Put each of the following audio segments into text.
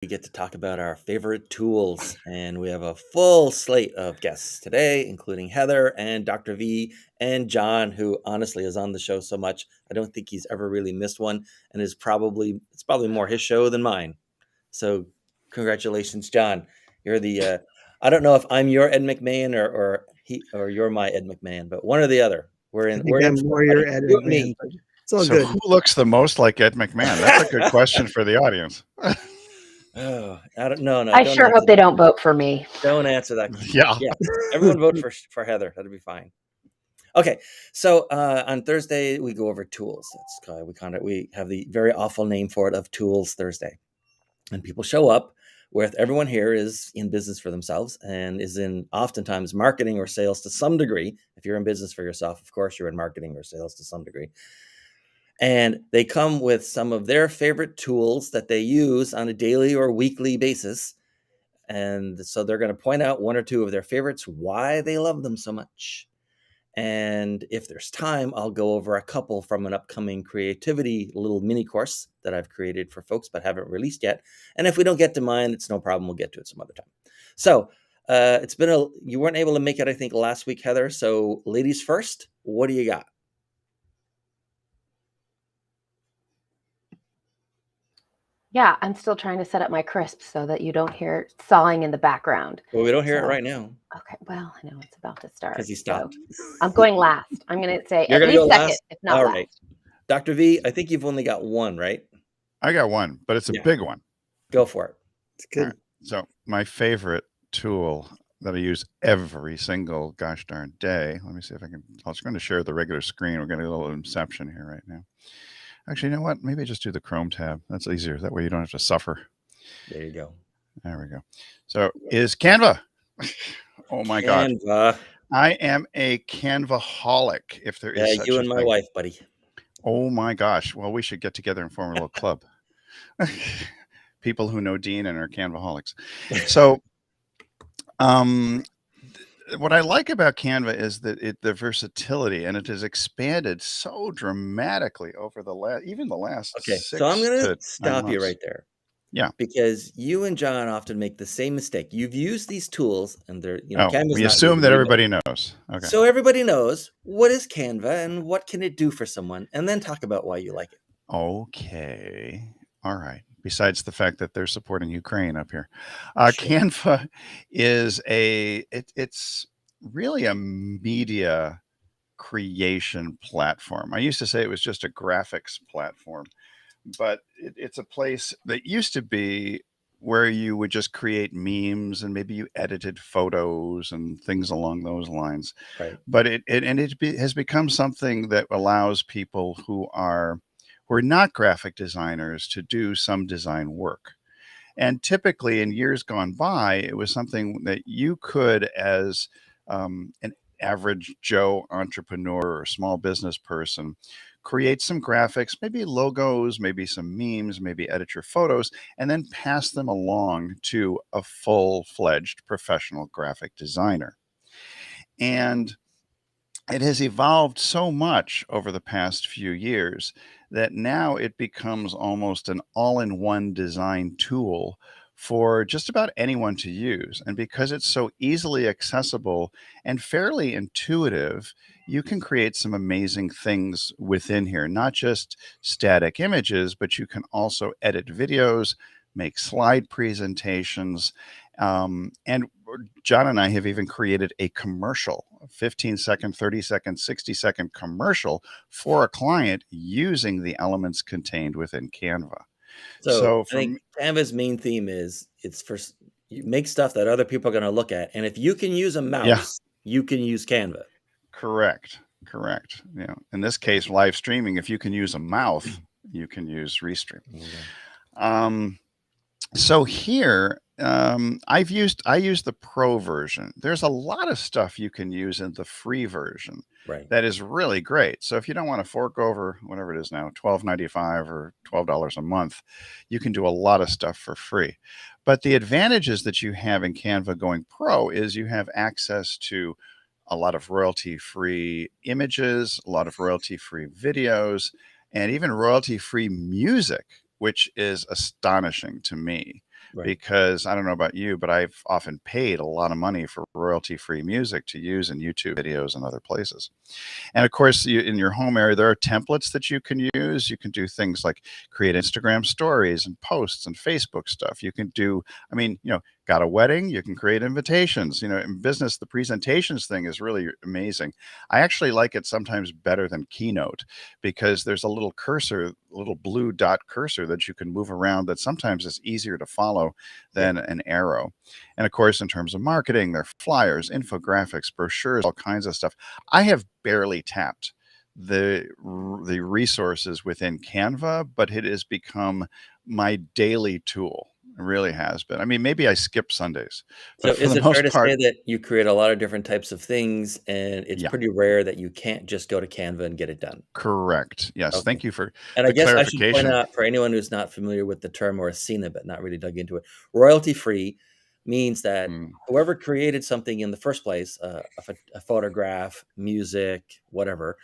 We get to talk about our favorite tools, and we have a full slate of guests today, including Heather and Dr. V and John, who honestly is on the show so much. I don't think he's ever really missed one, and it's probably more his show than mine. So congratulations, John. You're the I don't know if I'm your Ed McMahon or you're my Ed McMahon, but one or the other. We're I in think I'm for more it, your buddy. Ed You and McMahon, me. but it's all So good. who looks the most like Ed McMahon? That's a good question for the audience. Oh, I don't know. No, I don't sure answer hope they that. don't vote for me. Don't answer that. Yeah. Yeah, everyone vote for Heather. That'll be fine. Okay, so on Thursday we go over tools. We have the very awful name for it of Tools Thursday, and people show up with everyone here is in business for themselves and is in oftentimes marketing or sales to some degree. If you're in business for yourself, of course you're in marketing or sales to some degree. And they come with some of their favorite tools that they use on a daily or weekly basis. And so they're going to point out one or two of their favorites, why they love them so much. And if there's time, I'll go over a couple from an upcoming creativity little mini course that I've created for folks but haven't released yet. And if we don't get to mine, it's no problem. We'll get to it some other time. So you weren't able to make it, I think, last week, Heather. So ladies first, what do you got? Yeah, I'm still trying to set up my crisp so that you don't hear sawing in the background. Well, we don't hear it right now. Okay, well, I know it's about to start. Because he stopped. So I'm going last. I'm going to say You're at least second, last? if not All last. right. Dr. V, I think you've only got one, right? I got one, but it's a big one. Go for it. It's good. Right. So my favorite tool that I use every single gosh darn day. Let me see if I can. I was going to share the regular screen. We're getting a little inception here right now. Actually, you know what? Maybe just do the Chrome tab. That's easier. That way you don't have to suffer. There you go. There we go. So is Canva. Oh my God. I am a Canva-holic, if there is such you a and my thing. wife, buddy. Oh my gosh. Well, we should get together and form a little club. People who know Dean and are Canva-holics. So what I like about Canva is that the versatility, and it has expanded so dramatically over the last Okay, 6 so I'm going to to stop 9 you months. right there. Yeah. Because you and John often make the same mistake. You've used these tools and they're, Canva's we assume that everybody knows. Okay. So everybody knows what is Canva and what can it do for someone, and then talk about why you like it. Okay. All right. Besides the fact that they're supporting Ukraine up here. Canva is it's really a media creation platform. I used to say it was just a graphics platform, but it's a place that used to be where you would just create memes and maybe you edited photos and things along those lines. Right. But it has become something that allows people who are not graphic designers to do some design work. And typically in years gone by, it was something that you could, as an average Joe entrepreneur or small business person, create some graphics, maybe logos, maybe some memes, maybe edit your photos, and then pass them along to a full-fledged professional graphic designer. And it has evolved so much over the past few years that now it becomes almost an all-in-one design tool for just about anyone to use. And because it's so easily accessible and fairly intuitive, you can create some amazing things within here, not just static images, but you can also edit videos, make slide presentations, and John and I have even created a commercial, a 15-second, 30-second, 60-second commercial for a client using the elements contained within Canva. So I think Canva's main theme is you make stuff that other people are going to look at. And if you can use a mouse, you can use Canva. Correct. In this case, live streaming, if you can use a mouth, you can use Restream. Okay. So here, I use the Pro version. There's a lot of stuff you can use in the free version that is really great. So if you don't want to fork over whatever it is now, $12.95 or $12 a month, you can do a lot of stuff for free. But the advantages that you have in Canva going Pro is you have access to a lot of royalty-free images, a lot of royalty-free videos, and even royalty-free music, which is astonishing to me. Right. because I don't know about you, but I've often paid a lot of money for royalty-free music to use in YouTube videos and other places. And of course, in your home area, there are templates that you can use. You can do things like create Instagram stories and posts and Facebook stuff. You can do, I mean, got a wedding, you can create invitations. In business, the presentations thing is really amazing. I actually like it sometimes better than Keynote because there's a little cursor, a little blue dot cursor that you can move around that sometimes is easier to follow than an arrow. And of course, in terms of marketing, there are flyers, infographics, brochures, all kinds of stuff. I have barely tapped the resources within Canva, but it has become my daily tool. It really has been. I mean, maybe I skip Sundays, So but for is the it fair most to part, say that you create a lot of different types of things, and it's yeah, pretty rare that you can't just go to Canva and get it done? correct. Yes, Okay. thank you for And I the guess I should point clarification. out for anyone who's not familiar with the term or has seen it but not really dug into it, royalty free means that Mm, whoever created something in the first place, a photograph, music, whatever,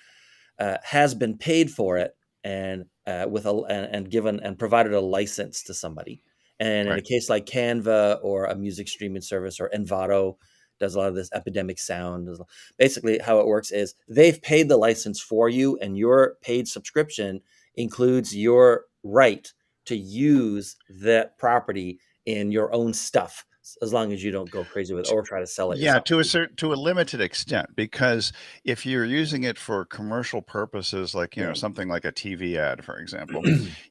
has been paid for it and and given and provided a license to somebody. And in a right. case like Canva or a music streaming service or Envato does a lot of this epidemic sound. Basically, how it works is they've paid the license for you, and your paid subscription includes your right to use that property in your own stuff, as long as you don't go crazy with it or try to sell it Yeah, yourself. to a limited extent, because if you're using it for commercial purposes, like Right. something like a TV ad, for example,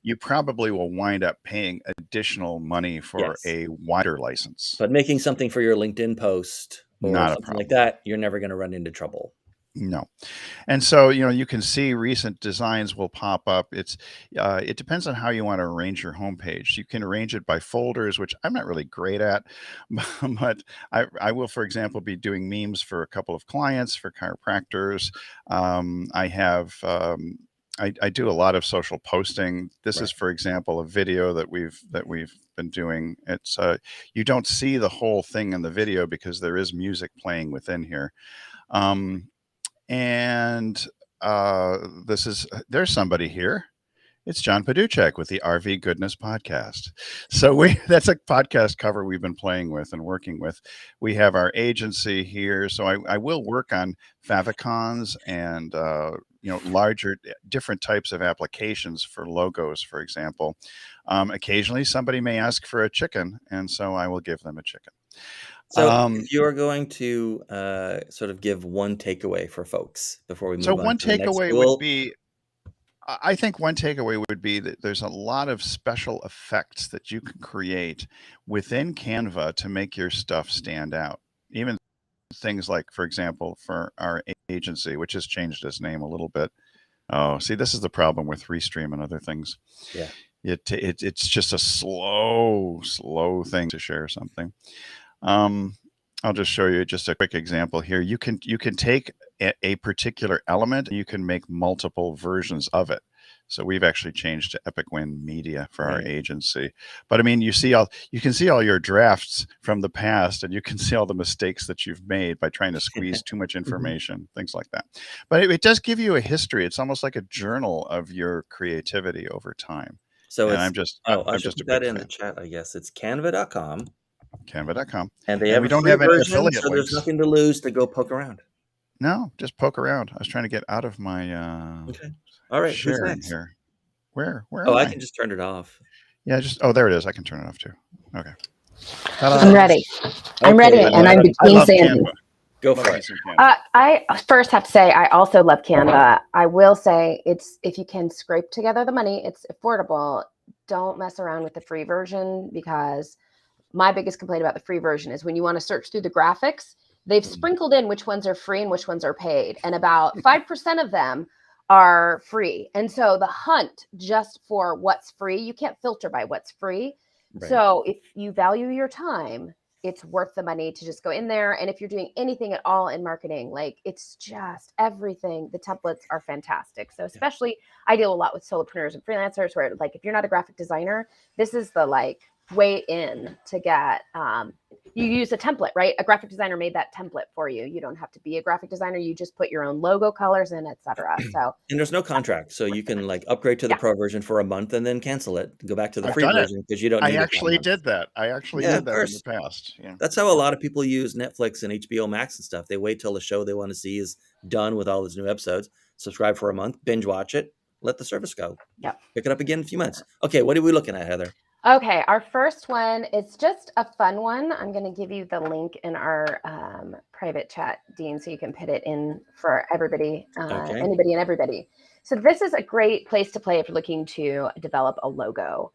you probably will wind up paying additional money for Yes. a wider license. But making something for your LinkedIn post or Not a something like problem. that, you're never going to run into trouble. No. And so, you can see recent designs will pop up. It depends on how you want to arrange your homepage. You can arrange it by folders, which I'm not really great at, but I will, for example, be doing memes for a couple of clients, for chiropractors. I have, I do a lot of social posting. This is, Right. for example, a video that we've been doing. It's you don't see the whole thing in the video because there is music playing within here. Um, and there's somebody here. It's John Paduchek with the RV Goodness Podcast. So that's a podcast cover we've been playing with and working with. We have our agency here. So I will work on favicons and larger different types of applications for logos, for example. Occasionally somebody may ask for a chicken, and so I will give them a chicken. So if you are going to sort of give one takeaway for folks before we So move on one to the next takeaway would tool. be I think one takeaway would be that there's a lot of special effects that you can create within Canva to make your stuff stand out. Even things like, for example, for our agency, which has changed its name a little bit. Oh, see, this is the problem with Restream and other things. Yeah. It's just a slow thing to share something. I'll just show you just a quick example here. You can take a particular element and you can make multiple versions of it. So we've actually changed to Epic Win Media for our Right. agency. But I mean, you can see all your drafts from the past, and you can see all the mistakes that you've made by trying to squeeze too much information, things like that. But it does give you a history. It's almost like a journal of your creativity over time. So And it's I I'm should just a put that big in the fan. chat, I guess. It's canva.com. Canva.com. And they And have we a don't free have any version, affiliate so there's links. nothing to lose to go poke around. No, just poke around. I was trying to get out of my Okay. All right. Who's sharing next? here. Where Oh, am I I? can just turn it off. Yeah, there it is. I can turn it off too. Okay. I'm ready. I'm ready, Okay, and I'm I between love Sandy. Canva. go Love for me it. some Canva. I first have to say I also love Canva. I will say if you can scrape together the money, it's affordable. Don't mess around with the free version, because my biggest complaint about the free version is when you want to search through the graphics, they've sprinkled in which ones are free and which ones are paid, and about 5% of them are free. And so the hunt just for what's free, you can't filter by what's free. Right. So if you value your time, it's worth the money to just go in there. And if you're doing anything at all in marketing, like it's just everything, the templates are fantastic. So especially I deal a lot with solopreneurs and freelancers where, like, if you're not a graphic designer, this is the way in to get, you use a template, right? A graphic designer made that template for you. You don't have to be a graphic designer. You just put your own logo colors in, etc. So, And there's no contract, so you can like upgrade to the yeah. pro version for a month and then cancel it, go back to the I've free done it. version because you don't I need it that actually month. did that. I actually Yeah, did of that in course. the past. Yeah. That's how a lot of people use Netflix and HBO Max and stuff. They wait till the show they want to see is done with all its new episodes, subscribe for a month, binge watch it, let the service go. Yep. Pick it up again in a few months. Okay, what are we looking at, Heather? Okay, our first one is just a fun one. I'm going to give you the link in our private chat, Dean, so you can put it in for everybody, Okay. anybody and everybody. So this is a great place to play if you're looking to develop a logo,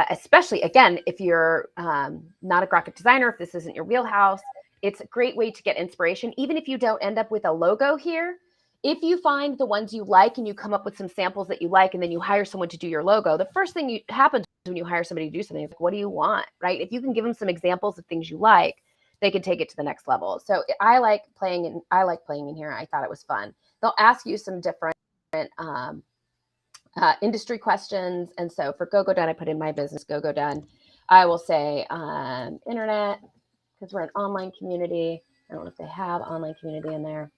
especially, again, if you're not a graphic designer, if this isn't your wheelhouse. It's a great way to get inspiration. Even if you don't end up with a logo here, if you find the ones you like and you come up with some samples that you like, and then you hire someone to do your logo, the first thing happens when you hire somebody to do something is like, what do you want, right? If you can give them some examples of things you like, they can take it to the next level. So I like playing in here. I thought it was fun. They'll ask you some different industry questions. And so for Go Done, I put in my business, Go Done. I will say internet, because we're an online community. I don't know if they have online community in there.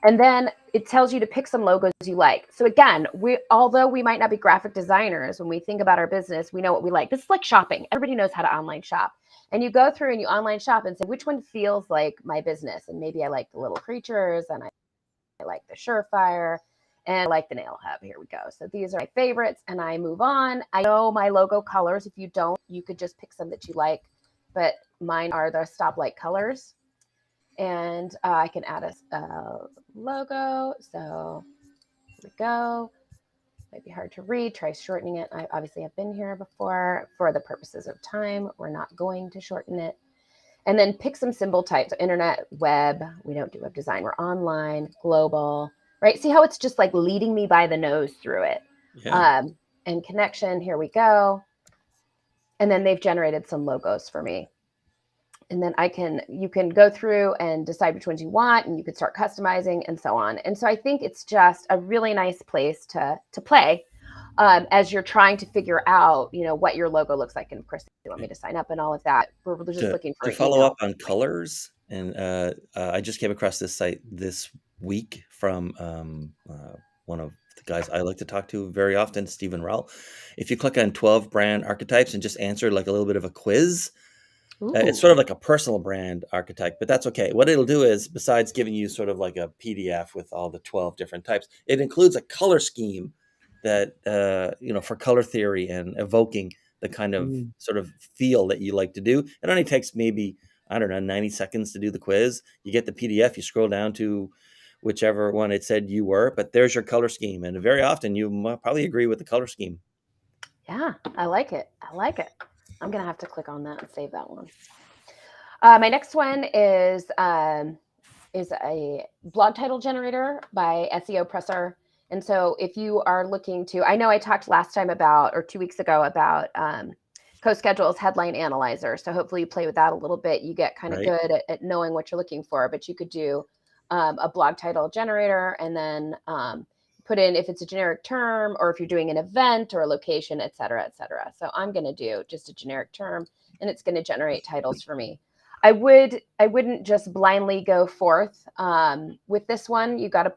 And then it tells you to pick some logos you like. So again, although we might not be graphic designers, when we think about our business, we know what we like. This is like shopping. Everybody knows how to online shop. And you go through and you online shop and say, which one feels like my business? And maybe I like the little creatures, and I like the Surefire, and I like the nail hub. Here we go. So these are my favorites, and I move on. I know my logo colors. If you don't, you could just pick some that you like, but mine are the stoplight colors. And I can add a logo. So here we go. Might be hard to read. Try shortening it. I obviously have been here before. For the purposes of time, we're not going to shorten it. And then pick some symbol types. So internet, web. We don't do web design. We're online, global, right? See how it's just like leading me by the nose through it. Yeah. And connection. Here we go. And then they've generated some logos for me. And then you can go through and decide which ones you want, and you can start customizing and so on. And so I think it's just a really nice place to play as you're trying to figure out, what your logo looks like. And of course, you want me to sign up and all of that. We're just looking for to follow up on colors. And I just came across this site this week from one of the guys I like to talk to very often, Stephen Rowell. If you click on 12 brand archetypes and just answer like a little bit of a quiz, it's sort of like a personal brand archetype, but that's okay. What it'll do is, besides giving you sort of like a PDF with all the 12 different types, it includes a color scheme that, for color theory and evoking the kind of sort of feel that you like to do. It only takes maybe, 90 seconds to do the quiz. You get the PDF, you scroll down to whichever one it said you were, but there's your color scheme. And very often you probably agree with the color scheme. Yeah, I like it. I'm going to have to click on that and save that one. My next one is a blog title generator by SEO Presser. And so if you are looking to, I know I talked last time or 2 weeks ago about CoSchedule's headline analyzer. So hopefully you play with that a little bit. You get kind of good at knowing what you're looking for, but you could do a blog title generator and then put in if it's a generic term or if you're doing an event or a location, et cetera, et cetera. So I'm going to do just a generic term, and it's going to generate titles for me. I wouldn't just blindly go forth with this one. You got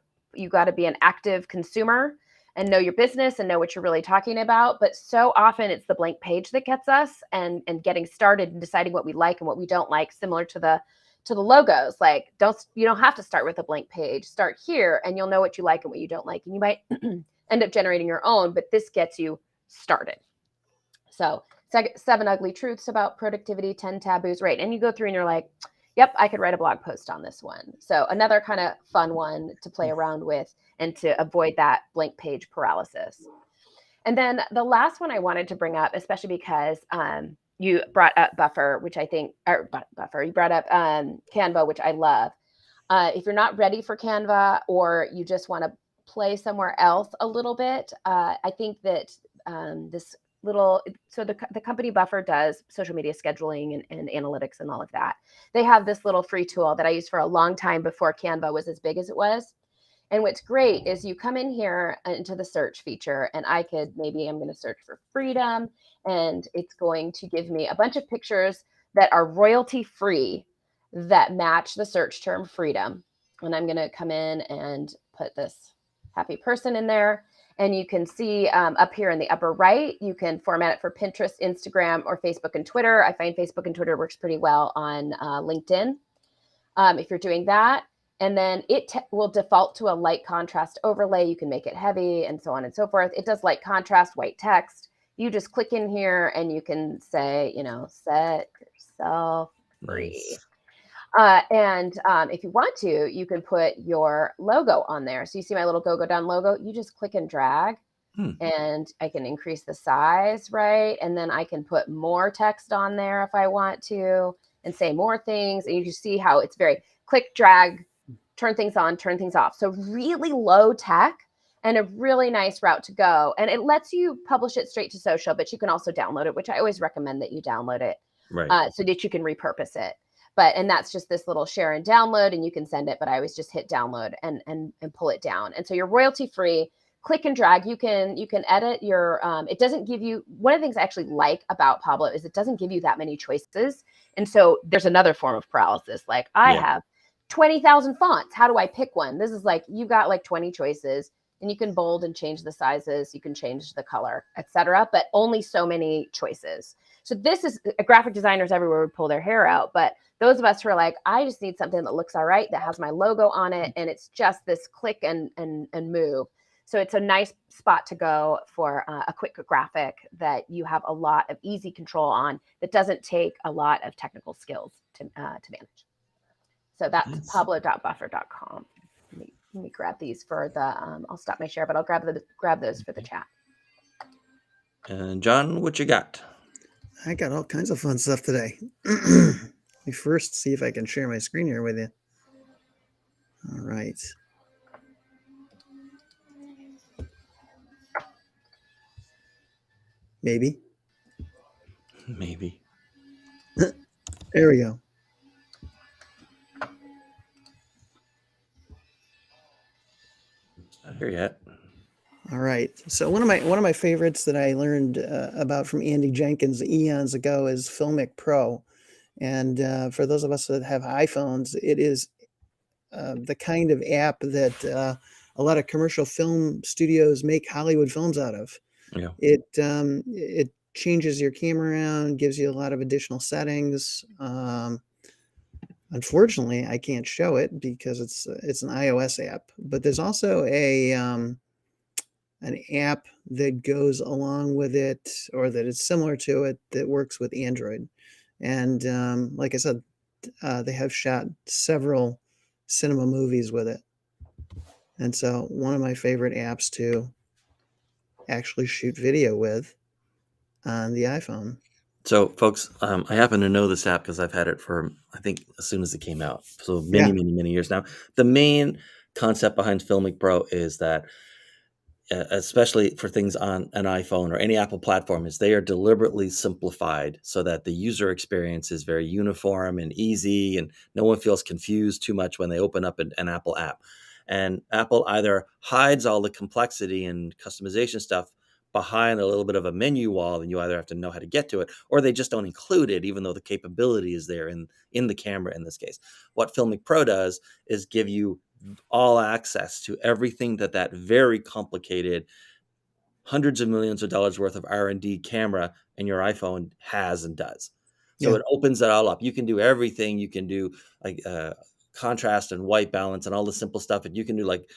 to be an active consumer and know your business and know what you're really talking about. But so often it's the blank page that gets us and getting started and deciding what we like and what we don't like, similar to the logos. Like, you don't have to start with a blank page. Start here and you'll know what you like and what you don't like. And you might end up generating your own, but this gets you started. So 7 ugly truths about productivity, 10 taboos, right? And you go through and you're like, yep, I could write a blog post on this one. So another kind of fun one to play around with and to avoid that blank page paralysis. And then the last one I wanted to bring up, especially because you brought up Buffer, you brought up Canva, which I love. If you're not ready for Canva or you just want to play somewhere else a little bit, I think that the company Buffer does social media scheduling and analytics and all of that. They have this little free tool that I used for a long time before Canva was as big as it was. And what's great is you come in here into the search feature, and I'm going to search for freedom, and it's going to give me a bunch of pictures that are royalty free that match the search term freedom. And I'm going to come in and put this happy person in there. And you can see up here in the upper right, you can format it for Pinterest, Instagram, or Facebook and Twitter. I find Facebook and Twitter works pretty well on LinkedIn if you're doing that. And then it will default to a light contrast overlay. You can make it heavy and so on and so forth. It does light contrast, white text. You just click in here and you can say, set yourself free. Nice. And if you want to, you can put your logo on there. So you see my little go down logo. You just click and drag, and I can increase the size, right? And then I can put more text on there if I want to, and say more things. And you can see how it's very click, drag, turn things on, turn things off. So really low tech and a really nice route to go. And it lets you publish it straight to social, but you can also download it, which I always recommend that you download it, Right. so that you can repurpose it. And that's just this little share and download, and you can send it, but I always just hit download and pull it down. And so you're royalty free. Click and drag. You can edit your, it doesn't give you, one of the things I actually like about Pablo is it doesn't give you that many choices. And so there's another form of paralysis. Like I have 20,000 fonts. How do I pick one? This is like, you got like 20 choices, and you can bold and change the sizes. You can change the color, etc., but only so many choices. So this is, graphic designers everywhere would pull their hair out. But those of us who are like, I just need something that looks all right, that has my logo on it, and it's just this click and move. So it's a nice spot to go for a quick graphic that you have a lot of easy control on, that doesn't take a lot of technical skills to manage. So that's pablo.buffer.com. Let me grab these for the, I'll stop my share, but I'll grab those for the chat. And John, what you got? I got all kinds of fun stuff today. Let me first see if I can share my screen here with you. All right. Maybe. There we go. Not here yet. All right. So one of my favorites that I learned about from Andy Jenkins eons ago is Filmic Pro. And for those of us that have iPhones, it is the kind of app that a lot of commercial film studios make Hollywood films out of. Yeah. It changes your camera around, gives you a lot of additional settings. Unfortunately, I can't show it because it's an iOS app, but there's also an app that goes along with it, or that is similar to it, that works with Android. And like I said, they have shot several cinema movies with it. And so one of my favorite apps to actually shoot video with on the iPhone. So, folks, I happen to know this app because I've had it for, I think, as soon as it came out. So many years now. The main concept behind Filmic Pro is that, especially for things on an iPhone or any Apple platform, is they are deliberately simplified so that the user experience is very uniform and easy, and no one feels confused too much when they open up an Apple app. And Apple either hides all the complexity and customization stuff behind a little bit of a menu wall, and you either have to know how to get to it, or they just don't include it, even though the capability is there in the camera in this case. What Filmic Pro does is give you all access to everything that very complicated, hundreds of millions of dollars worth of R&D camera in your iPhone has and does. So it opens it all up. You can do everything. You can do like contrast and white balance and all the simple stuff, and you can do like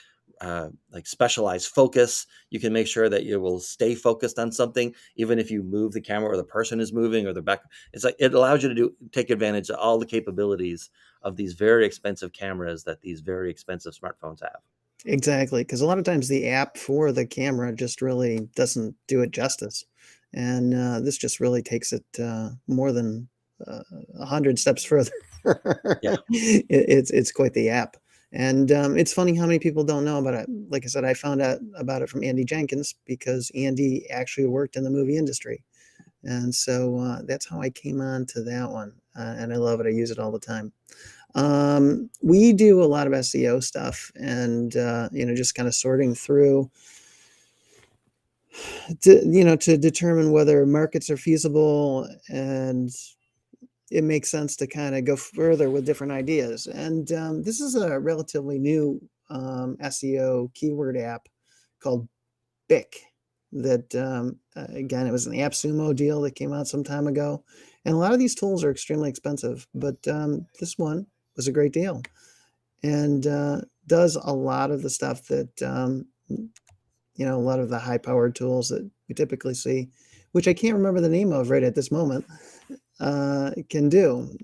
specialized focus. You can make sure that you will stay focused on something, even if you move the camera or the person is moving or the back. It's like, it allows you to take advantage of all the capabilities of these very expensive cameras that these very expensive smartphones have. Exactly, because a lot of times the app for the camera just really doesn't do it justice. And this just really takes it more than 100 steps further. Yeah. It's quite the app. And it's funny how many people don't know about it. Like I said, I found out about it from Andy Jenkins because Andy actually worked in the movie industry. And so that's how I came on to that one. And I love it. I use it all the time. We do a lot of SEO stuff, and just kind of sorting through to determine whether markets are feasible and it makes sense to kind of go further with different ideas. And this is a relatively new SEO keyword app called BIC that, again, it was an AppSumo deal that came out some time ago. And a lot of these tools are extremely expensive, but this one was a great deal and does a lot of the stuff that, a lot of the high-powered tools that we typically see, which I can't remember the name of right at this moment, can do,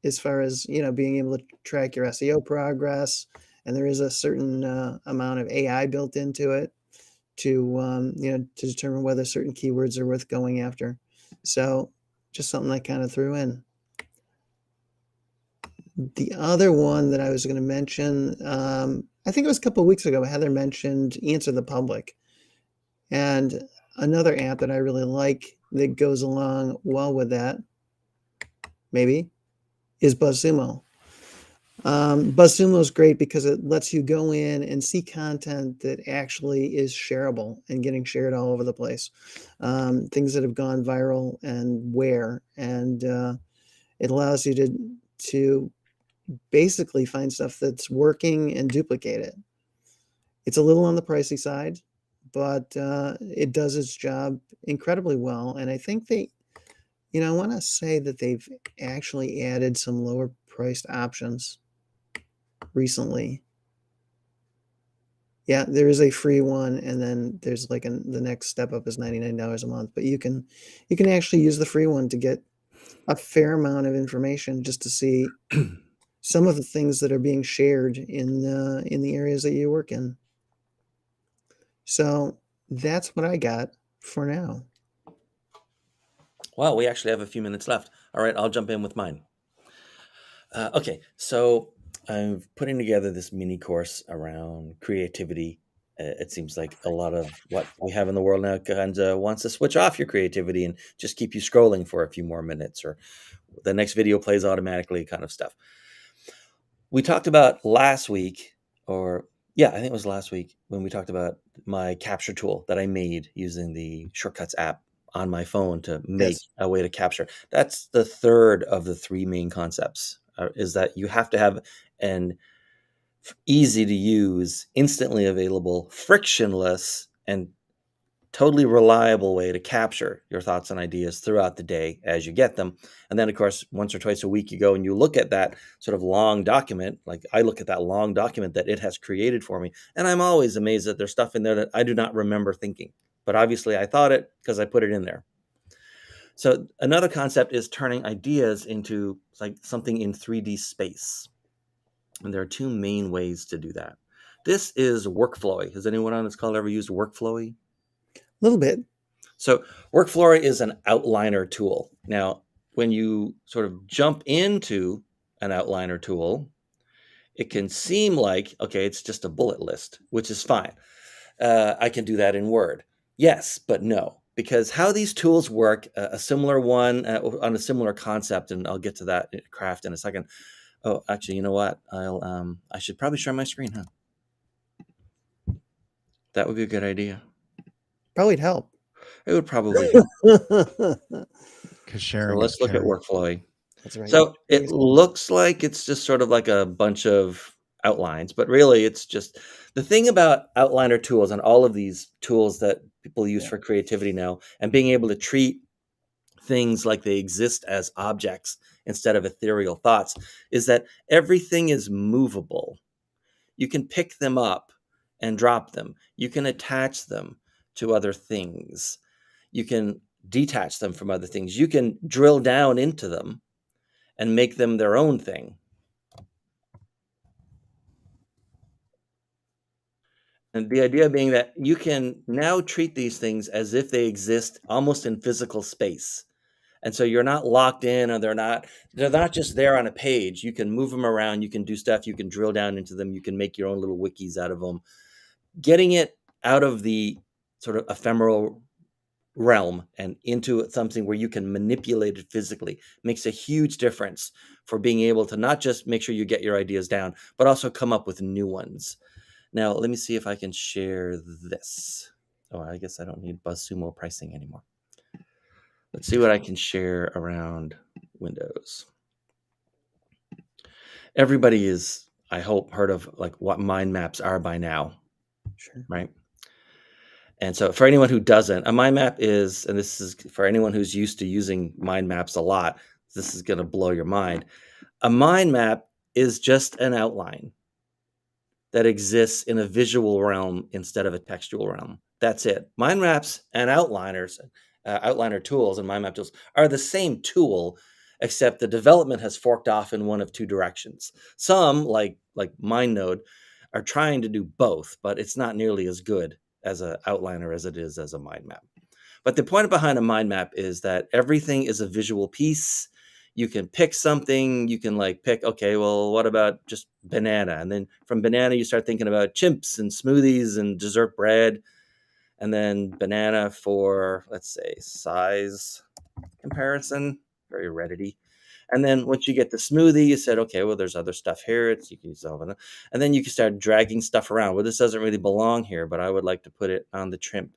as far as being able to track your SEO progress. And there is a certain amount of AI built into it to to determine whether certain keywords are worth going after. So just something I kind of threw in. The other one that I was going to mention, I think it was a couple of weeks ago, Heather mentioned Answer the Public. And another app that I really like that goes along well with that, maybe, is Buzzsumo. Buzzsumo is great because it lets you go in and see content that actually is shareable and getting shared all over the place. Things that have gone viral and where. And it allows you to basically find stuff that's working and duplicate it. It's a little on the pricey side, but it does its job incredibly well. And I think I want to say that they've actually added some lower priced options recently. Yeah, there is a free one, and then there's like the next step up is $99 a month. But you can actually use the free one to get a fair amount of information just to see some of the things that are being shared in the areas that you work in. So that's what I got for now. Well, we actually have a few minutes left. All right, I'll jump in with mine. Okay, so I'm putting together this mini course around creativity. It seems like a lot of what we have in the world now kind of wants to switch off your creativity and just keep you scrolling for a few more minutes, or the next video plays automatically kind of stuff. We talked about last week, I think it was last week, when we talked about my capture tool that I made using the Shortcuts app on my phone to make a way to capture. That's the third of the three main concepts, is that you have to have an easy to use, instantly available, frictionless, and totally reliable way to capture your thoughts and ideas throughout the day as you get them. And then, of course, once or twice a week, you go and you look at that sort of long document. Like I look at that long document that it has created for me, and I'm always amazed that there's stuff in there that I do not remember thinking. But obviously I thought it because I put it in there. So another concept is turning ideas into like something in 3D space. And there are two main ways to do that. This is Workflowy. Has anyone on this call ever used Workflowy? A little bit. So Workflowy is an outliner tool. Now, when you sort of jump into an outliner tool, it can seem like, okay, it's just a bullet list, which is fine. I can do that in Word. Yes, but no, because how these tools work, a similar one on a similar concept, and I'll get to that craft in a second. Oh, actually, you know what? I should probably share my screen, huh? That would be a good idea. Probably help. It would probably help. So let's look at Workflowy. That's right. So it looks like it's just sort of like a bunch of outlines, but really it's just the thing about outliner tools and all of these tools that people use for creativity now, and being able to treat things like they exist as objects instead of ethereal thoughts, is that everything is movable. You can pick them up and drop them. You can attach them to other things. You can detach them from other things. You can drill down into them and make them their own thing. And the idea being that you can now treat these things as if they exist almost in physical space. And so you're not locked in, or they're not just there on a page. You can move them around, you can do stuff, you can drill down into them, you can make your own little wikis out of them. Getting it out of the sort of ephemeral realm and into something where you can manipulate it physically makes a huge difference for being able to not just make sure you get your ideas down, but also come up with new ones. Now, let me see if I can share this. Oh, I guess I don't need Buzzsumo pricing anymore. Let's see what I can share around Windows. Everybody is, I hope, heard of like what mind maps are by now, Sure. right? And so for anyone who doesn't, a mind map is, and this is for anyone who's used to using mind maps a lot, this is going to blow your mind. A mind map is just an outline that exists in a visual realm instead of a textual realm. That's it. Mind maps and outliners, outliner tools and mind map tools are the same tool, except the development has forked off in one of two directions. Some, like MindNode, are trying to do both, but it's not nearly as good as an outliner as it is as a mind map. But the point behind a mind map is that everything is a visual piece. You can pick something, you can like pick, okay, well, what about just banana? And then from banana, you start thinking about chimps and smoothies and dessert bread. And then banana for, let's say, size comparison, very heredity. And then once you get the smoothie, you said, okay, well, there's other stuff here. You can use all of it. And then you can start dragging stuff around. Well, this doesn't really belong here, but I would like to put it on the trim.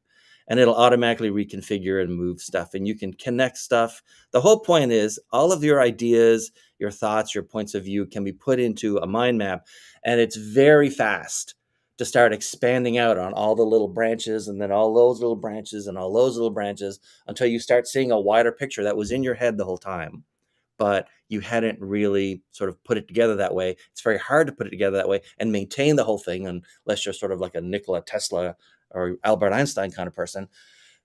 And it'll automatically reconfigure and move stuff. And you can connect stuff. The whole point is all of your ideas, your thoughts, your points of view can be put into a mind map. And it's very fast to start expanding out on all the little branches and then all those little branches and all those little branches until you start seeing a wider picture that was in your head the whole time, but you hadn't really sort of put it together that way. It's very hard to put it together that way and maintain the whole thing unless you're sort of like a Nikola Tesla or Albert Einstein kind of person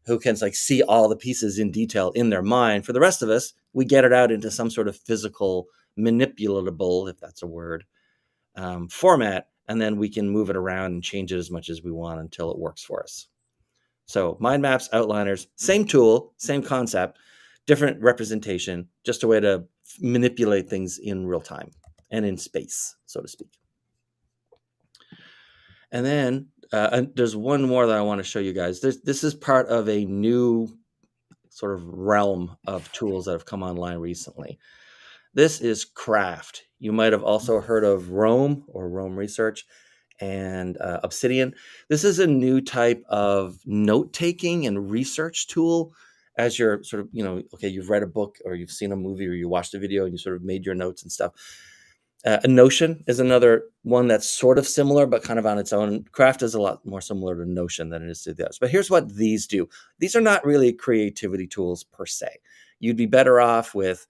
who can like see all the pieces in detail in their mind. For the rest of us, we get it out into some sort of physical, manipulatable, if that's a word, format, and then we can move it around and change it as much as we want until it works for us. So mind maps, outliners, same tool, same concept, different representation, just a way to manipulate things in real time and in space, so to speak. And then there's one more that I want to show you guys. This is part of a new sort of realm of tools that have come online recently. This is Craft. You might have also heard of Rome or Rome Research and Obsidian. This is a new type of note-taking and research tool as you're sort of, okay, you've read a book or you've seen a movie or you watched a video and you sort of made your notes and stuff. Notion is another one that's sort of similar, but kind of on its own. Craft is a lot more similar to Notion than it is to the others. But here's what these do. These are not really creativity tools per se. You'd be better off with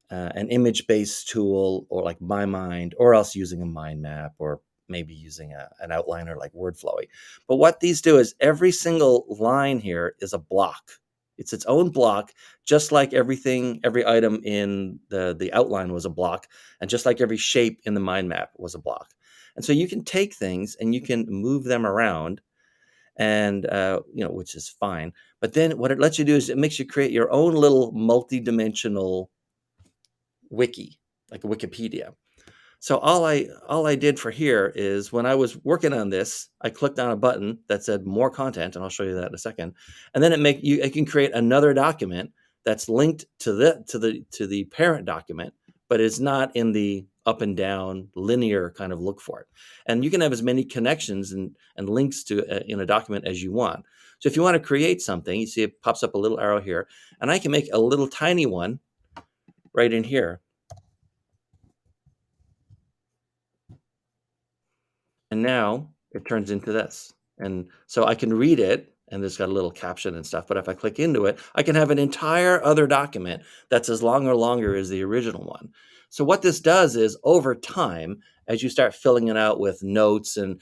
an image-based tool or like My Mind, or else using a mind map, or maybe using an outliner like Workflowy. But what these do is every single line here is a block. It's its own block, just like every item in the outline was a block, and just like every shape in the mind map was a block. And so you can take things and you can move them around, and which is fine. But then what it lets you do is it makes you create your own little multi-dimensional wiki, like a Wikipedia. So all I did for here is when I was working on this, I clicked on a button that said more content, and I'll show you that in a second. And then it can create another document that's linked to the parent document, but it's not in the up and down linear kind of look for it. And you can have as many connections and links to in a document as you want. So if you want to create something, you see it pops up a little arrow here, and I can make a little tiny one right in here. And now it turns into this. And so I can read it, and it's got a little caption and stuff. But if I click into it, I can have an entire other document that's as long or longer as the original one. So what this does is over time, as you start filling it out with notes and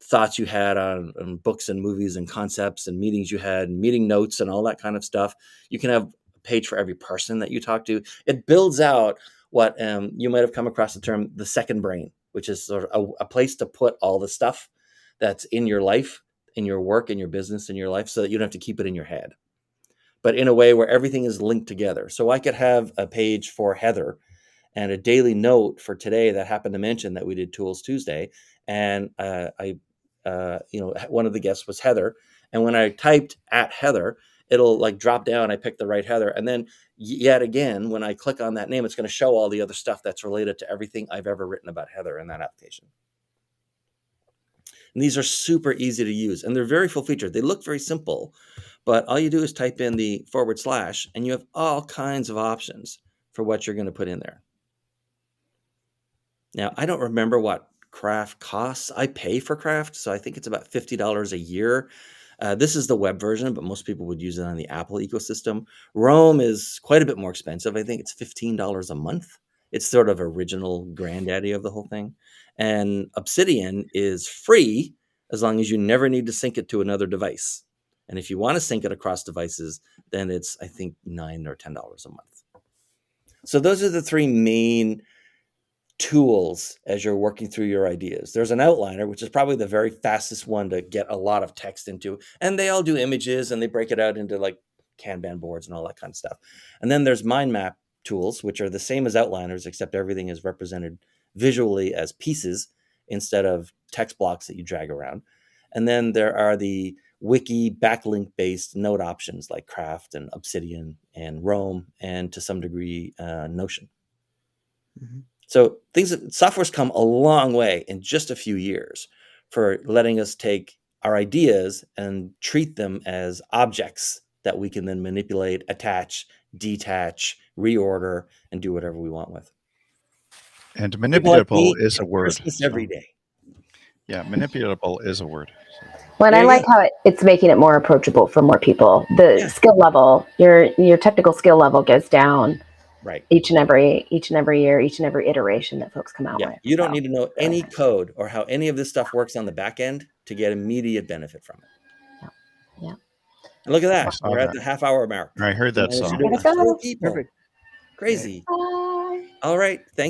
thoughts you had on books and movies and concepts and meetings you had, and meeting notes and all that kind of stuff, you can have a page for every person that you talk to. It builds out what you might have come across the term the second brain, which is sort of a place to put all the stuff that's in your life, in your work, in your business, in your life, so that you don't have to keep it in your head, but in a way where everything is linked together. So I could have a page for Heather and a daily note for today that happened to mention that we did Tools Tuesday. And one of the guests was Heather. And when I typed @Heather, it'll like drop down. I pick the right Heather. And then yet again, when I click on that name, it's going to show all the other stuff that's related to everything I've ever written about Heather in that application. And these are super easy to use, and they're very full featured. They look very simple, but all you do is type in the / and you have all kinds of options for what you're going to put in there. Now, I don't remember what Craft costs. I pay for Craft, so I think it's about $50 a year. This is the web version, but most people would use it on the Apple ecosystem. Roam is quite a bit more expensive. I think it's $15 a month. It's sort of original granddaddy of the whole thing. And Obsidian is free as long as you never need to sync it to another device. And if you want to sync it across devices, then it's, I think, $9 or $10 a month. So those are the three main tools as you're working through your ideas. There's an outliner, which is probably the very fastest one to get a lot of text into. And they all do images and they break it out into like Kanban boards and all that kind of stuff. And then there's mind map tools, which are the same as outliners, except everything is represented visually as pieces instead of text blocks that you drag around. And then there are the wiki backlink based note options like Craft and Obsidian and Roam and to some degree Notion. Mm-hmm. So software's come a long way in just a few years for letting us take our ideas and treat them as objects that we can then manipulate, attach, detach, reorder, and do whatever we want with. And manipulatable is a word. Christmas every day. Yeah, manipulatable is a word. Well, and I like how it's making it more approachable for more people. The skill level, your technical skill level goes down. Right. Each and every year, each and every iteration that folks come out with. You don't need to know any code or how any of this stuff works on the back end to get immediate benefit from it. Yeah. And look at that. We're at the half-hour mark. I heard that song. Perfect. Crazy. All right. Thanks.